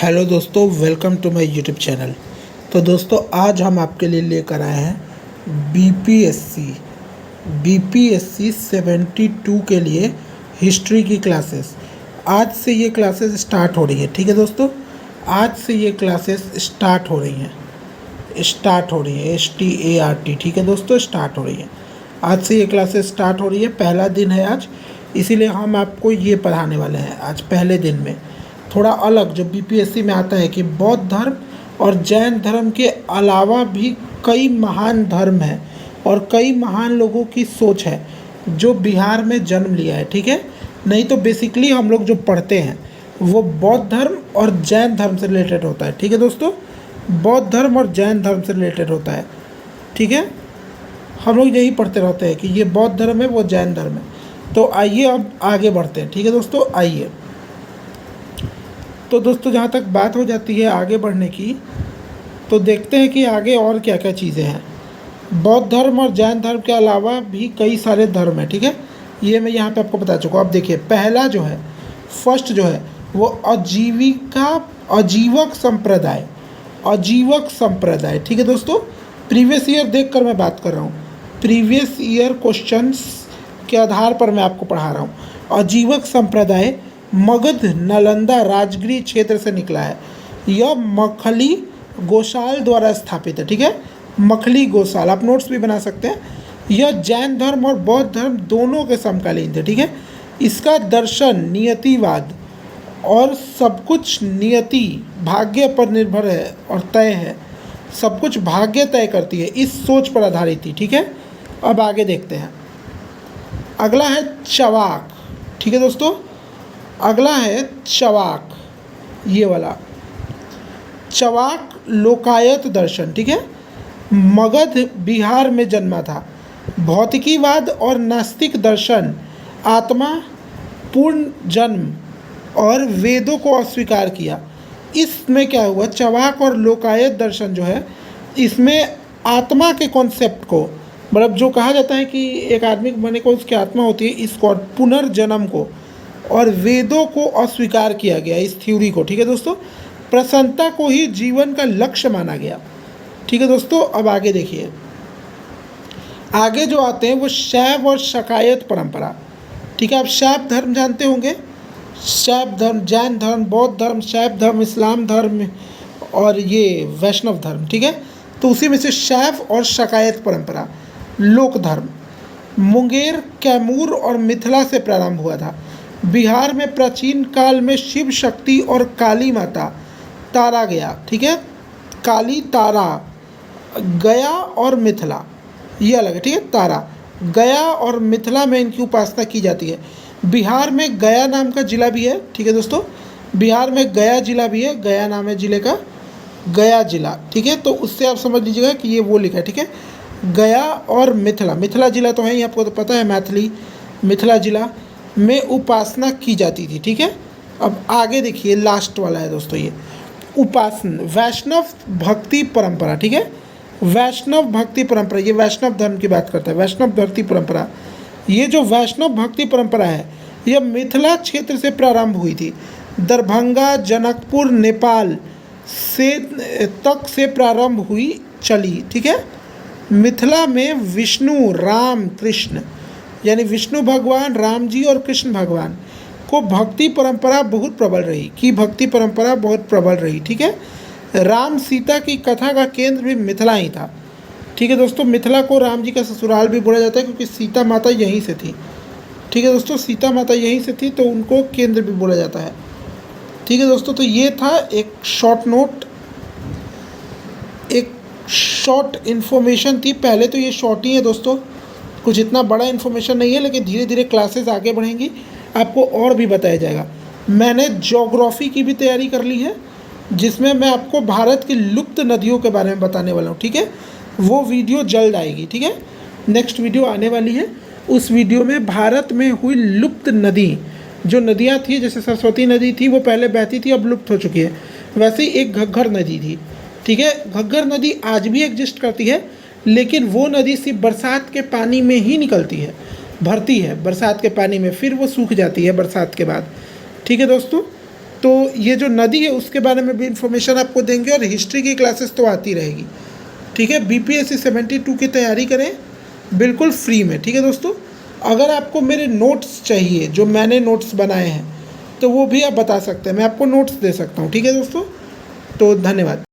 Hello दोस्तों, welcome to my YouTube channel. तो दोस्तों, आज हम आपके लिए लेकर आए हैं बीपीएससी 72 के लिए हिस्ट्री की क्लासेस। आज से ये क्लासेस स्टार्ट हो रही है। ठीक है दोस्तों, आज से ये क्लासेस स्टार्ट हो रही हैं START। ठीक है दोस्तों, स्टार्ट हो रही है। आज से ये क्लासेस स्टार्ट हो रही है। पहला दिन है आज, इसीलिए हम आपको ये पढ़ाने वाले हैं आज पहले दिन में। थोड़ा अलग जो बीपीएससी में आता है कि बौद्ध धर्म और जैन धर्म के अलावा भी कई महान धर्म हैं और कई महान लोगों की सोच है जो बिहार में जन्म लिया है। ठीक है, नहीं तो बेसिकली हम लोग जो पढ़ते हैं वो बौद्ध धर्म और जैन धर्म से रिलेटेड होता है। ठीक है दोस्तों, बौद्ध धर्म और जैन धर्म से रिलेटेड होता है। ठीक है, हम लोग यही पढ़ते रहते हैं कि ये बौद्ध धर्म है, वो जैन धर्म है। तो आइए अब आगे बढ़ते हैं। ठीक है दोस्तों, आइए। तो दोस्तों, जहाँ तक बात हो जाती है आगे बढ़ने की, तो देखते हैं कि आगे और क्या क्या चीज़ें हैं। बौद्ध धर्म और जैन धर्म के अलावा भी कई सारे धर्म हैं। ठीक है, ये मैं यहाँ पे आपको बता चुका हूँ। अब देखिए, पहला जो है, फर्स्ट जो है, वो आजीवक संप्रदाय। ठीक है दोस्तों, प्रीवियस ईयर देख कर मैं बात कर रहा हूँ। प्रीवियस ईयर क्वेश्चंस के आधार पर मैं आपको पढ़ा रहा हूँ। आजीवक संप्रदाय मगध नालंदा राजगीर क्षेत्र से निकला है। यह मखली गोसाल द्वारा स्थापित है। ठीक है, मखली गोसाल, आप नोट्स भी बना सकते हैं। यह जैन धर्म और बौद्ध धर्म दोनों के समकालीन थे। ठीक है, इसका दर्शन नियतिवाद और सब कुछ नियति भाग्य पर निर्भर है और तय है, सब कुछ भाग्य तय करती है, इस सोच पर आधारित थी। ठीक है, अब आगे देखते हैं। अगला है चवाक। ठीक है दोस्तों, अगला है चवाक, ये वाला चवाक लोकायत दर्शन। ठीक है, मगध बिहार में जन्मा था। भौतिकीवाद और नास्तिक दर्शन, आत्मा पूर्ण जन्म और वेदों को अस्वीकार किया। इसमें क्या हुआ, चवाक और लोकायत दर्शन जो है, इसमें आत्मा के कॉन्सेप्ट को, मतलब जो कहा जाता है कि एक आदमी बनने को उसकी आत्मा होती है, इसको पुनर्जन्म को और वेदों को अस्वीकार किया गया, इस थ्योरी को। ठीक है दोस्तों, प्रसन्नता को ही जीवन का लक्ष्य माना गया। ठीक है दोस्तों, अब आगे देखिए। आगे जो आते हैं वो शैव और शकायत परंपरा। ठीक है, आप शैव धर्म जानते होंगे। शैव धर्म, जैन धर्म, बौद्ध धर्म, शैव धर्म, इस्लाम धर्म और ये वैष्णव धर्म। ठीक है, तो उसी में से शैव और शकायत परंपरा। लोक धर्म मुंगेर, कैमूर और मिथिला से प्रारंभ हुआ था। बिहार में प्राचीन काल में शिव शक्ति और काली माता तारा गया। ठीक है, काली तारा गया और मिथिला, ये अलग है। ठीक है, तारा गया और मिथिला में इनकी उपासना की जाती है। बिहार में गया नाम का जिला भी है। ठीक है दोस्तों, बिहार में गया जिला भी है। गया नाम है जिले का, गया जिला। ठीक है, तो उससे आप समझ लीजिएगा कि ये वो लिखा है। ठीक है, गया और मिथिला जिला तो है ही, आपको तो पता है, मैथिली मिथिला जिला में उपासना की जाती थी। ठीक है, अब आगे देखिए, लास्ट वाला है दोस्तों, ये उपासना वैष्णव भक्ति परंपरा। ठीक है, वैष्णव भक्ति परंपरा, ये वैष्णव धर्म की बात करता है। वैष्णव भक्ति परंपरा, ये जो वैष्णव भक्ति परंपरा है, यह मिथिला क्षेत्र से प्रारंभ हुई थी। दरभंगा, जनकपुर, नेपाल से तक से प्रारंभ हुई चली। ठीक है, मिथिला में विष्णु, राम, कृष्ण, यानी विष्णु भगवान, राम जी और कृष्ण भगवान को भक्ति परंपरा बहुत प्रबल रही। ठीक है, राम सीता की कथा का केंद्र भी मिथिला ही था। ठीक है दोस्तों, मिथिला को राम जी का ससुराल भी बोला जाता है क्योंकि सीता माता यहीं से थी। ठीक है दोस्तों, सीता माता यहीं से थी, तो उनको केंद्र भी बोला जाता है। ठीक है दोस्तों, तो ये था एक शॉर्ट नोट, एक शॉर्ट इन्फॉर्मेशन थी। पहले तो ये शॉर्ट ही है दोस्तों, कुछ इतना बड़ा इन्फॉर्मेशन नहीं है, लेकिन धीरे धीरे क्लासेस आगे बढ़ेंगी, आपको और भी बताया जाएगा। मैंने ज्योग्राफी की भी तैयारी कर ली है, जिसमें मैं आपको भारत की लुप्त नदियों के बारे में बताने वाला हूँ। ठीक है, वो वीडियो जल्द आएगी। ठीक है, नेक्स्ट वीडियो आने वाली है। उस वीडियो में भारत में हुई लुप्त नदी, जो नदियाँ थी, जैसे सरस्वती नदी थी, वो पहले बहती थी, अब लुप्त हो चुकी है। वैसे ही एक घग्गर नदी थी। ठीक है, घग्गर नदी आज भी एग्जिस्ट करती है, लेकिन वो नदी सिर्फ बरसात के पानी में ही निकलती है, भरती है बरसात के पानी में, फिर वो सूख जाती है बरसात के बाद। ठीक है दोस्तों, तो ये जो नदी है उसके बारे में भी इंफॉर्मेशन आपको देंगे, और हिस्ट्री की क्लासेस तो आती रहेगी। ठीक है, BPSC 72 की तैयारी करें बिल्कुल फ्री में। ठीक है दोस्तों, अगर आपको मेरे नोट्स चाहिए जो मैंने नोट्स बनाए हैं तो वो भी आप बता सकते हैं, मैं आपको नोट्स दे सकता हूँ। ठीक है दोस्तों, तो धन्यवाद।